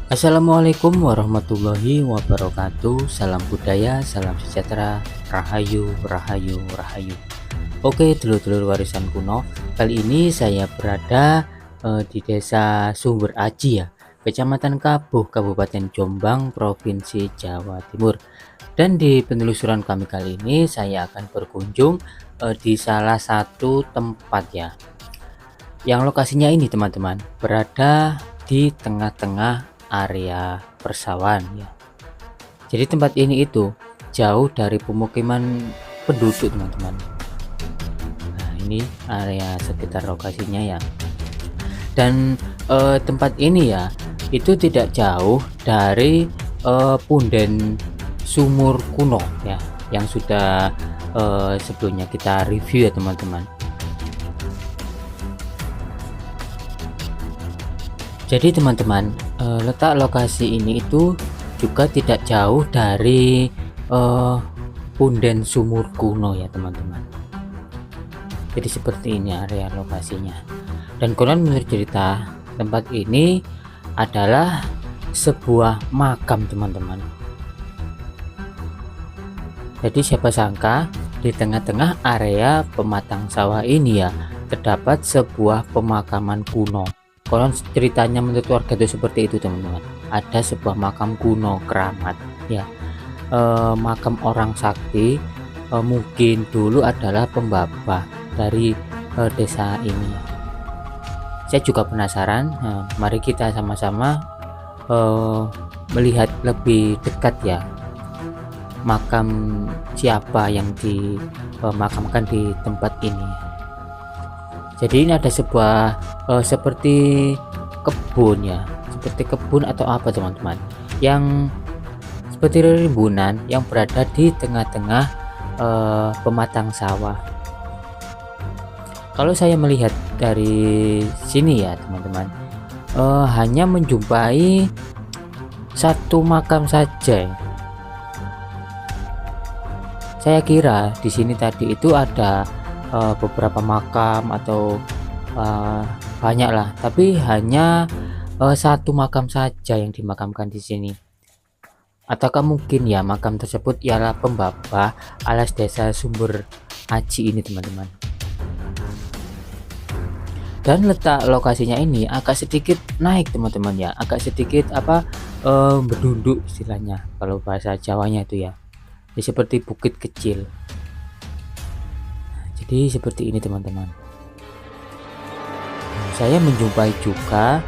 Assalamualaikum warahmatullahi wabarakatuh. Salam budaya, salam sejahtera, rahayu, rahayu, rahayu. Oke, dulur-dulur warisan kuno. Kali ini saya berada di Desa Sumber Aji ya, Kecamatan Kabuh, Kabupaten Jombang, Provinsi Jawa Timur. Dan di penelusuran kami kali ini saya akan berkunjung di salah satu tempat ya, yang lokasinya ini teman-teman berada di tengah-tengah area persawahan ya. Jadi tempat ini itu jauh dari pemukiman penduduk teman-teman. Nah ini area sekitar lokasinya ya. Dan tempat ini ya itu tidak jauh dari punden sumur kuno ya, yang sudah sebelumnya kita review ya teman-teman. Jadi teman-teman, letak lokasi ini itu juga tidak jauh dari punden sumur kuno ya teman-teman. Jadi seperti ini area lokasinya. Dan konon menurut cerita, tempat ini adalah sebuah makam teman-teman. Jadi siapa sangka di tengah-tengah area pematang sawah ini ya terdapat sebuah pemakaman kuno. Konon ceritanya menurut warga itu seperti itu teman-teman. Ada sebuah makam kuno keramat ya, makam orang sakti, mungkin dulu adalah pembabah dari desa ini. Saya juga penasaran. Mari kita sama-sama melihat lebih dekat ya, makam siapa yang dimakamkan di tempat ini. Jadi ini ada sebuah seperti kebun ya, seperti kebun atau apa teman-teman, yang seperti rimbunan yang berada di tengah-tengah pematang sawah. Kalau saya melihat dari sini ya teman-teman, hanya menjumpai satu makam saja. Saya kira di sini tadi itu ada beberapa makam atau banyak lah, tapi hanya satu makam saja yang dimakamkan di sini. Ataukah mungkin ya makam tersebut ialah pembabah alas Desa Sumber Aji ini teman-teman. Dan letak lokasinya ini agak sedikit naik teman-teman ya, agak sedikit berdunduk istilahnya kalau bahasa Jawanya itu ya. Jadi seperti bukit kecil. Jadi seperti ini teman-teman. Saya menjumpai juga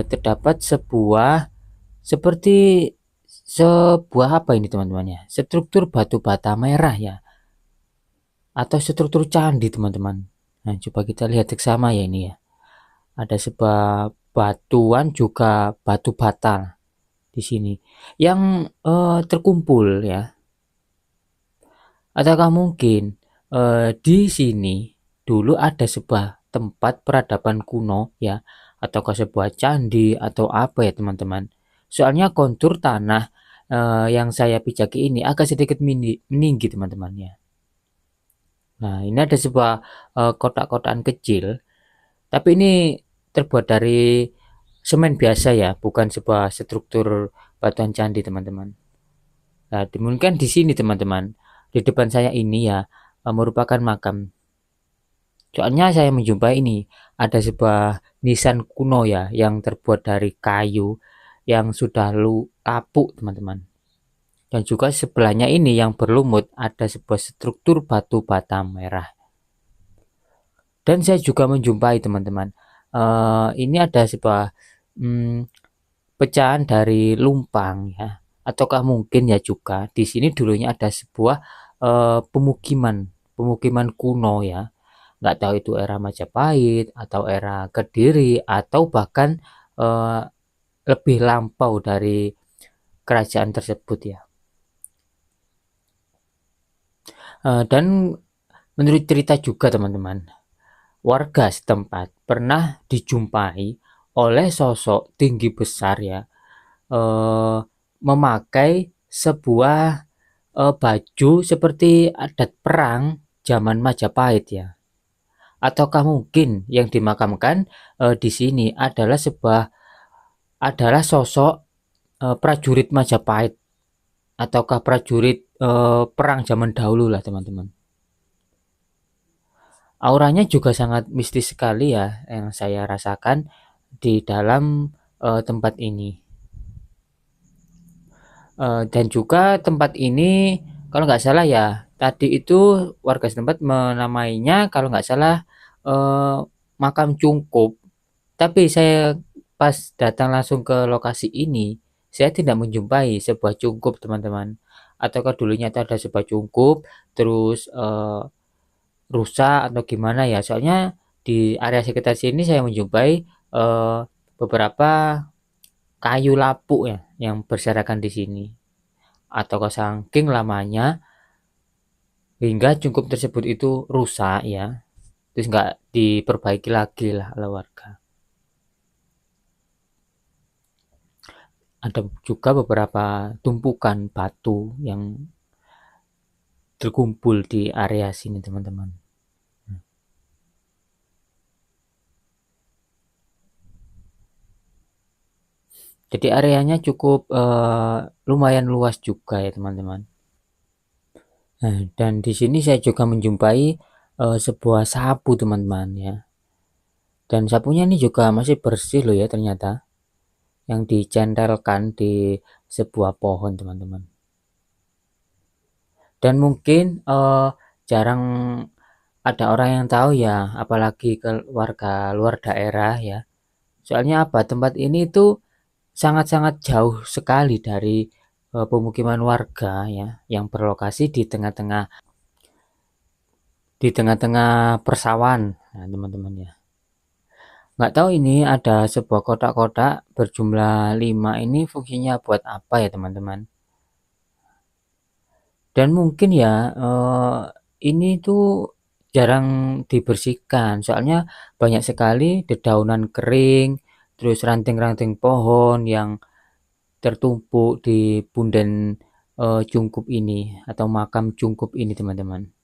terdapat seperti sebuah apa ini teman-teman ya, struktur batu bata merah ya, atau struktur candi teman-teman. Nah coba kita lihat seksama ya ini ya. Ada sebuah batuan juga batu bata di sini yang terkumpul ya. Ataukah mungkin di sini dulu ada sebuah tempat peradaban kuno ya, ataukah sebuah candi atau apa ya teman-teman. Soalnya kontur tanah yang saya pijaki ini agak sedikit meninggi teman-teman ya. Nah ini ada sebuah kotak-kotakan kecil, tapi ini terbuat dari semen biasa ya, bukan sebuah struktur batuan candi teman-teman. Nah dimungkinkan di sini teman-teman, di depan saya ini ya merupakan makam. Soalnya saya menjumpai ini ada sebuah nisan kuno ya yang terbuat dari kayu yang sudah lapuk teman-teman. Dan juga sebelahnya ini yang berlumut ada sebuah struktur batu bata merah. Dan saya juga menjumpai teman-teman, ini ada sebuah pecahan dari lumpang ya, ataukah mungkin ya juga di sini dulunya ada sebuah pemukiman kuno ya. Nggak tahu itu era Majapahit atau era Kediri atau bahkan lebih lampau dari kerajaan tersebut ya. Dan menurut cerita juga teman-teman, warga setempat pernah dijumpai oleh sosok tinggi besar ya, memakai sebuah baju seperti adat perang zaman Majapahit ya. Ataukah mungkin yang dimakamkan di sini adalah sebuah adalah sosok prajurit Majapahit ataukah prajurit perang zaman dahulu lah teman-teman. Auranya juga sangat mistis sekali ya yang saya rasakan di dalam tempat ini. Dan juga tempat ini kalau nggak salah ya tadi itu warga setempat menamainya kalau nggak salah makam Cungkup. Tapi saya pas datang langsung ke lokasi ini, saya tidak menjumpai sebuah cungkup teman-teman. Ataukah dulunya itu ada sebuah cungkup, terus rusak atau gimana ya? Soalnya di area sekitar sini saya menjumpai beberapa kayu lapuk ya yang berserakan di sini. Ataukah saking lamanya hingga cungkup tersebut itu rusak ya, terus nggak diperbaiki lagi lah oleh warga. Ada juga beberapa tumpukan batu yang terkumpul di area sini teman-teman. Jadi areanya cukup lumayan luas juga ya teman-teman. Nah, dan di sini saya juga menjumpai sebuah sapu teman-teman ya. Dan sapunya ini juga masih bersih loh ya ternyata, yang dicentelkan di sebuah pohon teman-teman. Dan mungkin jarang ada orang yang tahu ya, apalagi ke warga luar daerah ya. Soalnya apa? Tempat ini tuh sangat-sangat jauh sekali dari pemukiman warga ya, yang berlokasi di tengah-tengah persawahan, nah, teman-teman ya. Nggak tahu ini ada sebuah kotak-kotak berjumlah 5 ini fungsinya buat apa ya teman-teman. Dan mungkin ya ini tuh jarang dibersihkan soalnya banyak sekali dedaunan kering, terus ranting-ranting pohon yang tertumpuk di punden cungkup ini atau makam cungkup ini teman-teman.